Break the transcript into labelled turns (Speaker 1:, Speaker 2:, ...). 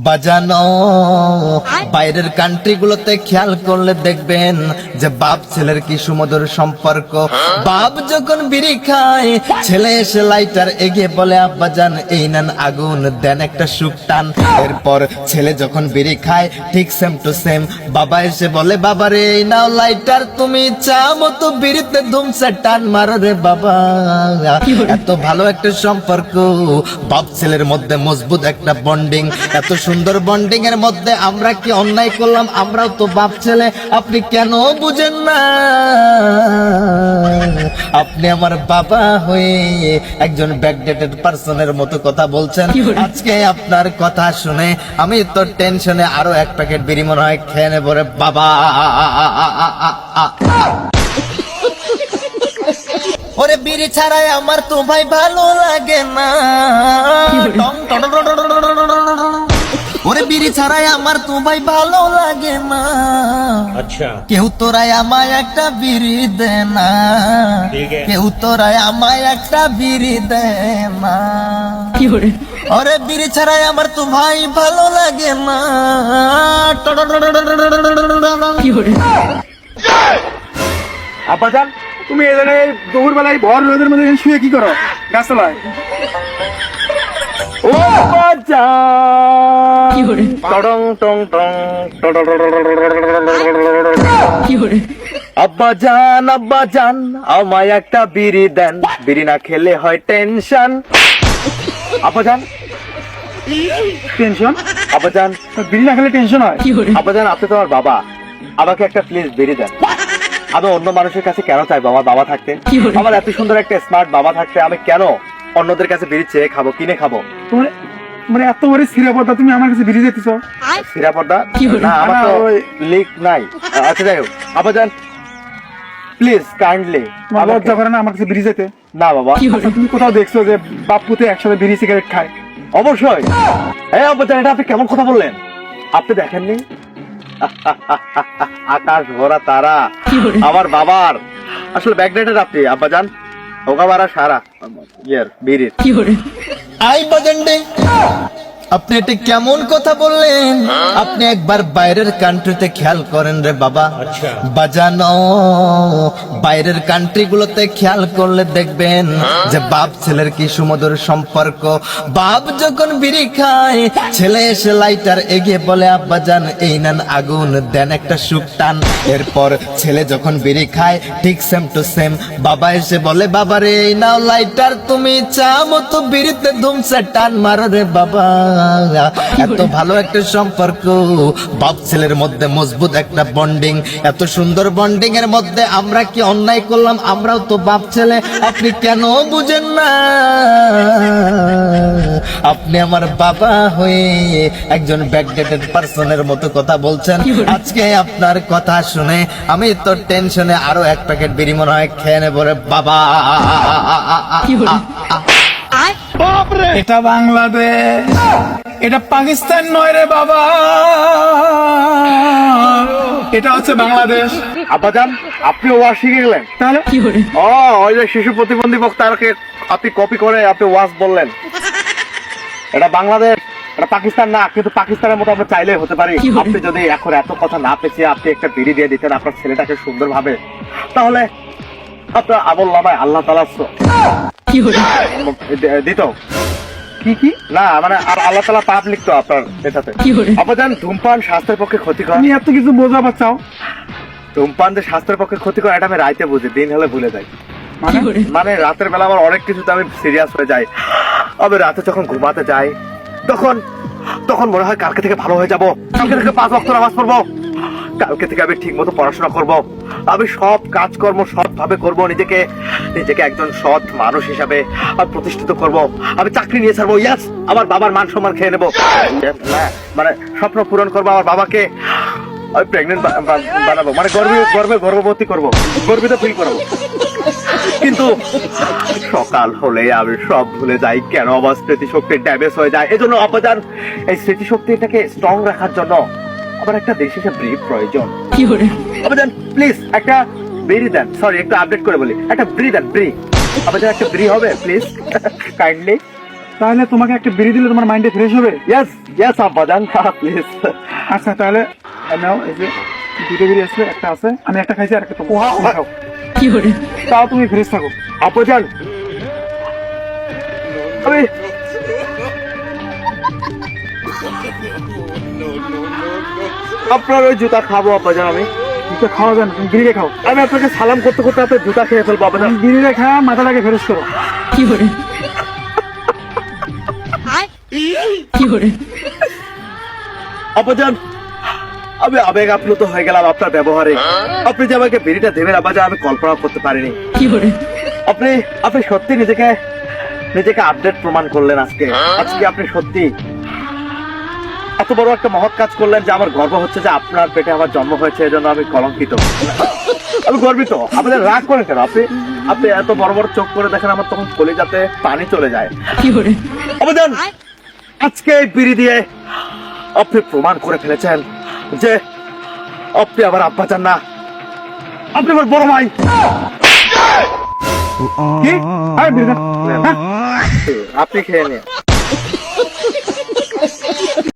Speaker 1: বাজানো বাইরের কান্ট্রি গুলোতে খেয়াল করলে দেখবেন যে বাপ ছেলের কি সুমধুর সম্পর্ক। বাপ যখন বিড়ি খায়, ছেলে এসে লাইটার এগিয়ে বলে আব্বা জান এই নেন আগুন, দেন একটা সুখ টান। এরপর ছেলে যখন বিড়ি খায় ঠিক সেম টু সেম বাবা এসে বলে বাবা রে এই নাও লাইটার, তুমি চা মতো বিড়িতে ধুমসে টান মারো রে বাবা। এত ভালো একটা সম্পর্ক, বাপ ছেলের মধ্যে মজবুত একটা বন্ডিং। এত সুন্দর বন্ডিং এর মধ্যে আমরা কি অন্যায় করলাম? আমরাও তো বাপ ছেলে, আপনি কেন বুঝেন না? আপনি আমার বাবা হয়ে একজন ব্যাকডেটেড পার্সনের মতো কথা বলছেন। আজকে আপনার কথা শুনে আমি তো টেনশনে আরো এক প্যাকেট বিড়ি মনে হয় খেয়ে নেব রে বাবা। ওরে বিড়ি ছাড়াই আমার তো ভাই ভালো লাগে না। ওরে বিড়ি ছাড়াই আমার তো ভাই ভালো লাগে না।
Speaker 2: अच्छा
Speaker 1: কেউ তোরাই আমায় একটা বিড়ি দে না, কেউ তোরাই আমায় একটা বিড়ি দে না। ওরে বিড়ি ছাড়াই আমার তো ভাই ভালো লাগে না।
Speaker 3: আব্বাজান, তুমি এই জায়গায় দুপুর বেলায় ভর রোদের মধ্যে শুয়ে কি করো গাছতলায়? ও আব্বাজান, টং টং টং
Speaker 1: আব্বাজান আব্বাজান আমায় একটা বিড়ি দেন, বিড়ি না খেলে হয় টেনশন।
Speaker 3: আব্বাজান টেনশন?
Speaker 1: আব্বাজান
Speaker 3: বিড়ি না খেলে টেনশন হয়?
Speaker 1: আব্বাজান আপনি তো আমার বাবা, আমাকে একটা প্লিজ বিড়ি দেন। আমি অন্য মানুষের কাছে কেন চাইবো আমার বাবা থাকতে? আমার এত সুন্দর একটা স্মার্ট বাবা থাকতে আমি কেন অন্যদের কাছে বিড়ি চেয়ে খাবো, কিনে খাবো?
Speaker 3: তোমার মানে এত বড় সিরাপদা, তুমি আমার কাছে বিড়ি যেতেছ?
Speaker 1: সিরাপড়দা না, আমার তো লিক নাই। আচ্ছা যাই হোক, আব্বাজান প্লিজ কাইন্ডলি
Speaker 3: তোমার লজ্জা করে না আমার কাছে বিড়ি যেতে?
Speaker 1: না বাবা।
Speaker 3: আচ্ছা, তুমি কোথাও দেখছো যে বাপ পুতে একসাথে বিড়ি সিগারেট খায়?
Speaker 1: অবশ্যই। এই আব্বাজান এটা আপনি কেমন কথা বললেন? আপনি দেখেননি আকাশ ভরা তারা আমার বাবার আসলে ব্যাকডেটেড আপনি আব্বাজান ওগাবারা সারা ইয়ার বিড়ির আই বাজেন্ডে। আপনি এটা কেমন কথা বললেন? আপনি একবার বাইরের কান্ট্রিতে খেয়াল করেন রে বাবা।
Speaker 2: আচ্ছা।
Speaker 1: বাজানো বাইরের কান্ট্রি গুলোতে খেয়াল করলে দেখবেন যে বাপ ছেলের কি সুমধুর সম্পর্ক। বাপ যখন বিড়ি খায়, ছেলে এসে লাইটার এগিয়ে বলে আব্বা জান এই নেন আগুন, দেন একটা সুখ টান। এরপর ছেলে যখন বিড়ি খায় ঠিক সেম টু সেম বাবা এসে বলে বাবা রে এই নাও লাইটার, তুমি চা মতো বিড়িতে ধুমসে টান মারো রে বাবা। এত ভালো একটা সম্পর্ক, বাপ ছেলের মধ্যে মজবুত একটা বন্ডিং। এত সুন্দর বন্ডিং এর মধ্যে আমরা কি অন্যায় করলাম? আমরাও তো বাপ ছেলে, আপনি কেন বুঝেন না? আপনি আমার বাবা হয়ে একজন ব্যাকডেটেড পার্সনের মতো কথা বলছেন। আজকে আপনার কথা শুনে আমি তো টেনশনে আরো এক প্যাকেট বিড়ি মনে হয় খেয়ে নেব রে বাবা।
Speaker 3: এটা বাংলাদেশ, এটা পাকিস্তান নয় রে বাবা, এটা হচ্ছে বাংলাদেশ।
Speaker 1: আব্বাজান আপনি ওয়াজ শিখে গেলেন?
Speaker 3: তাহলে
Speaker 1: ও ওই যে শিশু প্রতিবন্ধী বক্তাকে আপনি কপি করে আপনি ওয়াজ বললেন। এটা বাংলাদেশ, এটা পাকিস্তান না, কিন্তু পাকিস্তানের মতো আমরা চাইলে হতে পারি। আপনি যদি এখন এত কথা না পেঁচিয়ে আপনি একটা বিড়ি দিয়ে দিতেন আপনার ছেলেটাকে সুন্দর ভাবে, তাহলে আপনার আমল নামায় আল্লাহ তাআলা দিত
Speaker 3: কি কি
Speaker 1: না, মানে আল্লাহ তাআলা পাপ লিখতো আপনার এটাতে। আব্বাজান ধূমপান স্বাস্থ্যের পক্ষে ক্ষতিকর।
Speaker 3: তুমি এত কিছু বোঝাবার চাও?
Speaker 1: ধূমপান যে স্বাস্থ্যের পক্ষে ক্ষতিকর এটা আমি রাইতে বুঝি, দিন হলে ভুলে যাই।
Speaker 3: মানে
Speaker 1: মানে রাতের বেলা আমার অনেক কিছুতে আমি সিরিয়াস হয়ে যাই। আমি রাতে যখন ঘুমাতে যাই তখন মনে হয় কালকে থেকে ভালো হয়ে যাব, কালকে থেকে 5 ওয়াক্ত নামাজ পড়বো, কালকে থেকে আমি ঠিক মতো পড়াশোনা করব, আমি সব কাজকর্ম সৎভাবে করব, নিজেকে একজন সৎ মানুষ হিসাবে আমি প্রতিষ্ঠিত করব, আমি চাকরি নিয়ে ছাড়বো, ইয়াস আমার বাবার মান সম্মান খেয়ে নেবো, মানে স্বপ্ন পূরণ করবো, আমার বাবাকে আমি প্রেগনেন্ট বানাবো, মানে গর্ভবতী করবো, গর্বিত ফিল করবো। কিন্তু সকাল হলে আমি সব ভুলে যাই। কেন আমার স্মৃতিশক্তি ড্যামেজ হয়ে যায়? এজন্য আব্বাজান এই স্মৃতিশক্তিটাকে স্ট্রং রাখার জন্য আমার একটা দেশে ব্রিফ প্রয়োজন। আব্বাজান প্লিজ একটা বিড়ি দেন। সরি একটু আপডেট করে বলি, একটা ব্রি দেন, ব্রি। আব্বাজান একটা ব্রি হবে প্লিজ কাইন্ডলি।
Speaker 3: তাহলে তোমাকে একটা বিড়ি দিলে তোমার মাইন্ডে ফ্রেশ হবে।
Speaker 1: ইয়েস ইয়েস আব্বাজান, প্লিজ।
Speaker 3: আচ্ছা তাহলে নাও, এই যে দুটো বিড়ি আসলে, একটা আছে, আমি একটা খাইছি আর একটা তুমি খাও। তাও তুমি ফ্রেশ থাকো।
Speaker 1: আব্বাজান, আমি আপনার ওই জুতা খাবো আব্বাজান। আমি
Speaker 3: দুটো খাওয়া যায় না, তুমি বিড়িটা খাও।
Speaker 1: আমি আপনাকে সালাম করতে করতে আপনার জুতা খেয়ে ফেলবো আব্বাজান।
Speaker 3: তুমি বিড়িটা খা, মাথাটাকে ফ্রেশ করো।
Speaker 1: আব্বাজান, আমি আবেগ আপ্লুত হয়ে গেলাম আপনার ব্যবহারে। আপনি যে আমাকে বিড়িটা দেবেন আব্বাজান, আমি কল্পনা করতে পারিনি। আপনি আপনি সত্যি নিজেকে আপডেট প্রমাণ করলেন আজকে। আজকে আপনি সত্যি এত বড় একটা মহৎ কাজ করলেন যে আমার গর্ব হচ্ছে যে আপনার পেটে আমার জন্ম হয়েছে, এজন্য আমি কলঙ্কিত, আমি গর্বিত। আপনাদের রাগ করেন কেন? আপনি এত বড় বড় চোখ করে দেখেন, আমার তখন কলিজাতে পানি চলে যায়। আবেদন, আজকে এই বিড়ি দিয়ে আপনি প্রমাণ করে ফেলেছেন যে আপনি আমার আব্বা চান না, আপনি আমার বড় ভাই।
Speaker 3: কি? আরে বিড়িটা, হ্যাঁ?
Speaker 1: আপনি খেয়ে নিন।